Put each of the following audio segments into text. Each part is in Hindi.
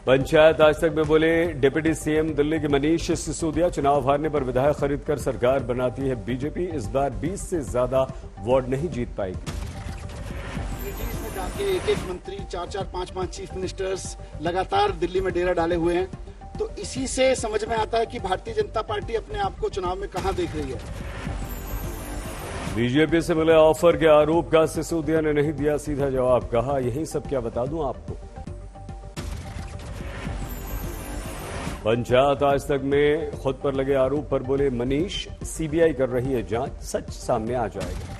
पंचायत आज तक में बोले डिप्टी सीएम दिल्ली के मनीष सिसोदिया। चुनाव हारने पर विधायक खरीदकर सरकार बनाती है बीजेपी। इस बार 20 से ज्यादा वार्ड नहीं जीत पाएगी। में जाके एक मंत्री 4-4, 5-5 चीफ मिनिस्टर्स लगातार दिल्ली में डेरा डाले हुए हैं। तो इसी से समझ में आता है कि भारतीय जनता पार्टी अपने आप को चुनाव में कहां देख रही है। बीजेपी से मिले ऑफर के आरोप का सिसोदिया ने नहीं दिया सीधा जवाब। कहा यही सब क्या बता दूं आपको। पंचायत आज तक में खुद पर लगे आरोप पर बोले मनीष, सीबीआई कर रही है जांच, सच सामने आ जाएगा।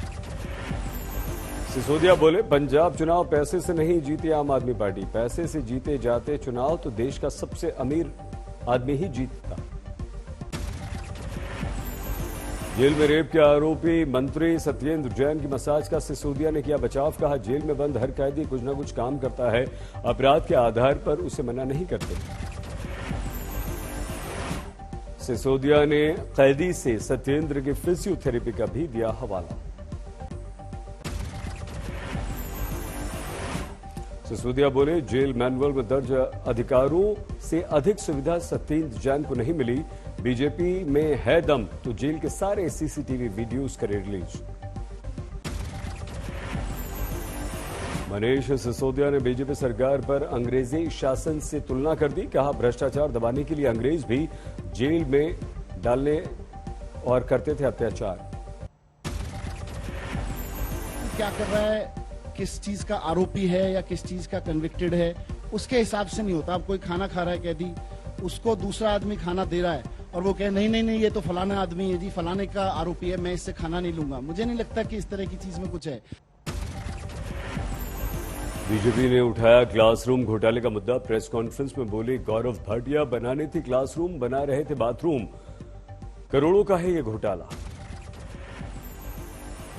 सिसोदिया बोले पंजाब चुनाव पैसे से नहीं जीती आम आदमी पार्टी। पैसे से जीते जाते चुनाव तो देश का सबसे अमीर आदमी ही जीतता। जेल में रेप के आरोपी मंत्री सत्येंद्र जैन की मसाज का सिसोदिया ने किया बचाव। कहा जेल में बंद हर कैदी कुछ न कुछ काम करता है, अपराध के आधार पर उसे मना नहीं करते। सिसोदिया ने कैदी से सत्येंद्र की फिजियोथेरेपी का भी दिया हवाला। सिसोदिया बोले जेल मैनुअल में दर्ज अधिकारों से अधिक सुविधा सत्येंद्र जैन को नहीं मिली। बीजेपी में है दम तो जेल के सारे सीसीटीवी वीडियोज करे रिलीज। मनीष सिसोदिया ने बीजेपी सरकार पर अंग्रेजी शासन से तुलना कर दी। कहा भ्रष्टाचार दबाने के लिए अंग्रेज भी जेल में डालने और करते थे अत्याचार। क्या कर रहा है, किस चीज का आरोपी है या किस चीज का कन्विक्टेड है, उसके हिसाब से नहीं होता। अब कोई खाना खा रहा है कैदी, उसको दूसरा आदमी खाना दे रहा है और वो कहे नहीं नहीं नहीं ये तो फलाना आदमी है जी, फलाने का आरोपी है, मैं इससे खाना नहीं लूंगा। मुझे नहीं लगता कि इस तरह की चीज में कुछ है। बीजेपी ने उठाया क्लासरूम घोटाले का मुद्दा। प्रेस कॉन्फ्रेंस में बोले गौरव भाटिया, बनाने थी क्लासरूम, बना रहे थे बाथरूम, करोड़ों का है ये घोटाला।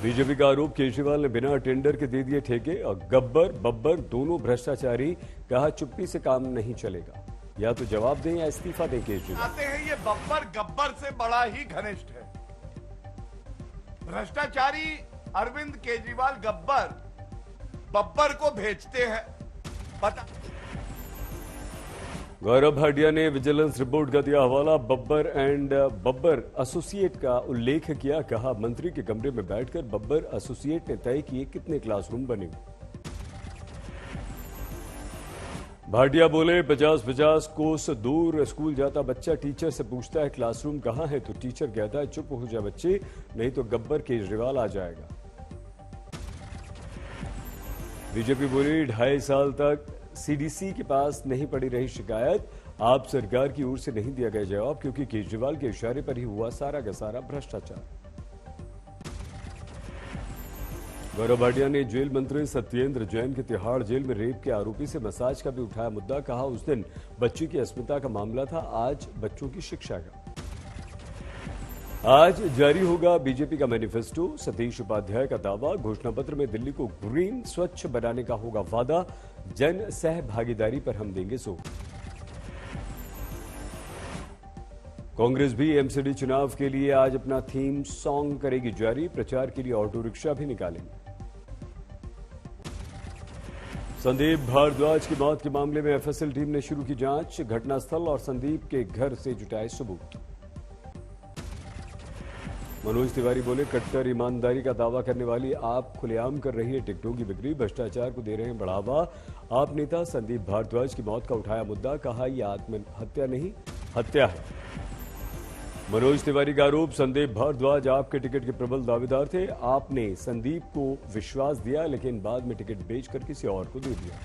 बीजेपी का आरोप केजरीवाल ने बिना टेंडर के दे दिए ठेके और गब्बर बब्बर दोनों भ्रष्टाचारी। कहा चुप्पी से काम नहीं चलेगा, या तो जवाब दें या इस्तीफा दें केजरीवाल। आते हैं ये बब्बर गब्बर से बड़ा ही घनिष्ठ है। भ्रष्टाचारी अरविंद केजरीवाल बब्बर को भेजते हैं। पता गौरव भाटिया ने विजिलेंस रिपोर्ट का दिया हवाला। बब्बर एंड बब्बर एसोसिएट का उल्लेख किया। कहा मंत्री के कमरे में बैठकर बब्बर एसोसिएट ने तय किए कितने क्लासरूम बने। भाटिया बोले 50-50 कोस दूर स्कूल जाता बच्चा टीचर से पूछता है क्लासरूम कहां है, तो टीचर कहता है चुप हो जा बच्चे, नहीं तो गब्बर केजरीवाल आ जाएगा। बीजेपी बोली 2.5 साल तक सीडीसी के पास नहीं पड़ी रही शिकायत। आप सरकार की ओर से नहीं दिया गया जवाब, क्योंकि केजरीवाल के इशारे पर ही हुआ सारा का सारा भ्रष्टाचार। गौरव भाटिया ने जेल मंत्री सत्येंद्र जैन के तिहाड़ जेल में रेप के आरोपी से मसाज का भी उठाया मुद्दा। कहा उस दिन बच्ची की अस्मिता का मामला था, आज बच्चों की शिक्षा का। आज जारी होगा बीजेपी का मैनिफेस्टो। सतीश उपाध्याय का दावा, घोषणा पत्र में दिल्ली को ग्रीन स्वच्छ बनाने का होगा वादा। जन सहभागीदारी पर हम देंगे जोर। कांग्रेस भी एमसीडी चुनाव के लिए आज अपना थीम सॉन्ग करेगी जारी। प्रचार के लिए ऑटो रिक्शा भी निकालेंगे। संदीप भारद्वाज की मौत के मामले में एफएसएल टीम ने शुरू की जांच। घटनास्थल और संदीप के घर से जुटाए सबूत। मनोज तिवारी बोले कट्टर ईमानदारी का दावा करने वाली आप खुलेआम कर रही है टिकटों की बिक्री, भ्रष्टाचार को दे रहे हैं बढ़ावा। आप नेता संदीप भारद्वाज की मौत का उठाया मुद्दा। कहा यह आत्महत्या नहीं हत्या है। मनोज तिवारी का आरोप, संदीप भारद्वाज आपके टिकट के प्रबल दावेदार थे। आपने संदीप को विश्वास दिया, लेकिन बाद में टिकट बेचकर किसी और को दे दिया।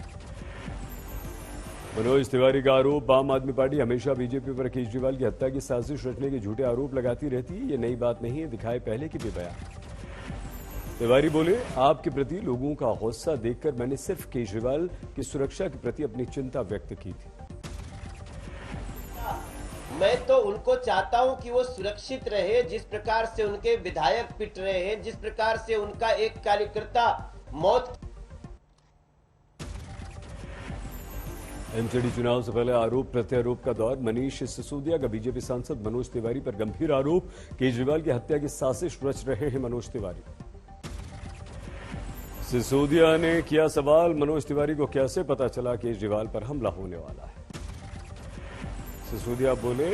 मनोज तिवारी का आरोप, आम आदमी पार्टी हमेशा बीजेपी पर केजरीवाल की हत्या की साजिश रचने के झूठे आरोप लगाती रहती है। ये नई बात नहीं है, दिखाए पहले की भी बयान। तिवारी बोले आपके प्रति लोगों का गुस्सा देखकर मैंने सिर्फ केजरीवाल की सुरक्षा के प्रति अपनी चिंता व्यक्त की थी। मैं तो उनको चाहता हूं कि वो सुरक्षित रहे। जिस प्रकार से उनके विधायक पिट रहे हैं, जिस प्रकार से उनका एक कार्यकर्ता मौत। एमसीडी चुनाव से पहले आरोप प्रत्यारोप का दौर। मनीष सिसोदिया का बीजेपी सांसद मनोज तिवारी पर गंभीर आरोप। केजरीवाल की हत्या की साजिश रच रहे हैं मनोज तिवारी। सिसोदिया ने किया सवाल, मनोज तिवारी को कैसे पता चला केजरीवाल पर हमला होने वाला है। सिसोदिया बोले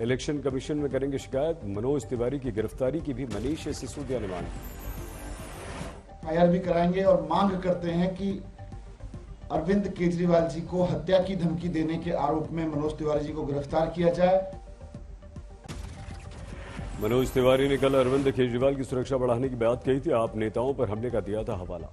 इलेक्शन कमीशन में करेंगे शिकायत। मनोज तिवारी की गिरफ्तारी की भी मनीष सिसोदिया ने मांग की। फायर भी कराएंगे और मांग करते हैं कि अरविंद केजरीवाल जी को हत्या की धमकी देने के आरोप में मनोज तिवारी जी को गिरफ्तार किया जाए। मनोज तिवारी ने कल अरविंद केजरीवाल की सुरक्षा बढ़ाने की बात कही थी। आप नेताओं पर हमले का दिया था हवाला।